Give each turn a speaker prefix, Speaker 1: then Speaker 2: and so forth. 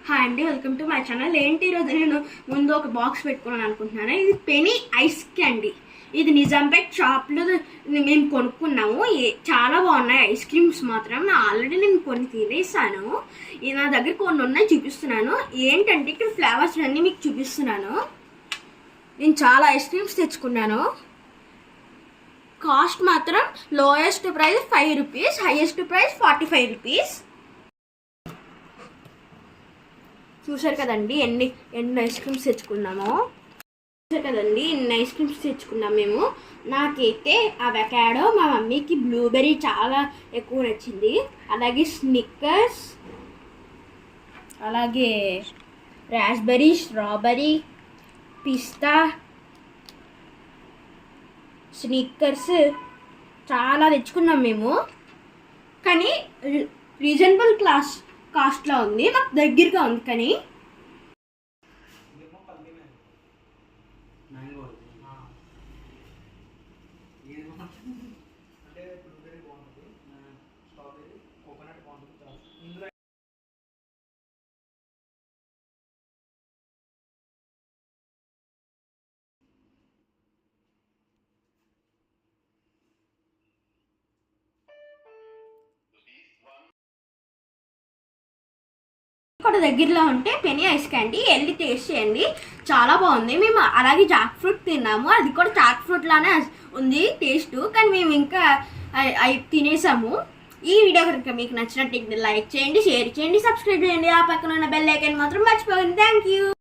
Speaker 1: Hi అండి, welcome to my channel. ఏంటి ఈరోజు నేను ముందు ఒక బాక్స్ పెట్టుకున్నాను అనుకుంటున్నాను. ఇది పెనీ ఐస్ క్యాండీ. ఇది నిజాంపేట్ షాప్లో మేము కొనుక్కున్నాము. చాలా బాగున్నాయి ఐస్ క్రీమ్స్ మాత్రం. ఆల్రెడీ నేను కొన్ని తినేసాను. నా దగ్గర కొన్ని ఉన్నాయి, చూపిస్తున్నాను. ఏంటంటే ఇక్కడ ఫ్లేవర్స్ అన్నీ మీకు చూపిస్తున్నాను. నేను చాలా ఐస్ క్రీమ్స్ తెచ్చుకున్నాను. కాస్ట్ మాత్రం lowest price 5 rupees, highest price 45 rupees. చూసారు కదండి ఎన్ని ఐస్ క్రీమ్స్ తెచ్చుకున్నామో. చూసారు కదండి ఎన్ని ఐస్ క్రీమ్స్ తెచ్చుకున్నాం మేము. నాకైతే అవకాడో, మా మమ్మీకి బ్లూబెర్రీ చాలా ఎక్కువ నచ్చింది. అలాగే స్నిక్కర్స్, అలాగే రాస్బెర్రీ, స్ట్రాబెర్రీ, పిస్తా, స్నిక్కర్స్ చాలా తెచ్చుకున్నాం మేము. కానీ రీజనబుల్ కాస్ట్లో ఉంది, మాకు దగ్గరగా ఉంది. కానీ ఇక్కడ దగ్గరలో ఉంటే పెనీ ఐస్ క్యాండీ వెళ్ళి టేస్ట్ చేయండి, చాలా బాగుంది. మేము అలాగే జాక్ ఫ్రూట్ తిన్నాము, అది కూడా జాక్ ఫ్రూట్ లానే ఉంది టేస్ట్. కానీ మేము ఇంకా తినేసాము. ఈ వీడియో కనుక మీకు నచ్చినట్టు లైక్ చేయండి, షేర్ చేయండి, సబ్స్క్రైబ్ చేయండి. ఆ పక్కన ఉన్న బెల్ ఐకాన్ మాత్రం మర్చిపోకండి. Thank you.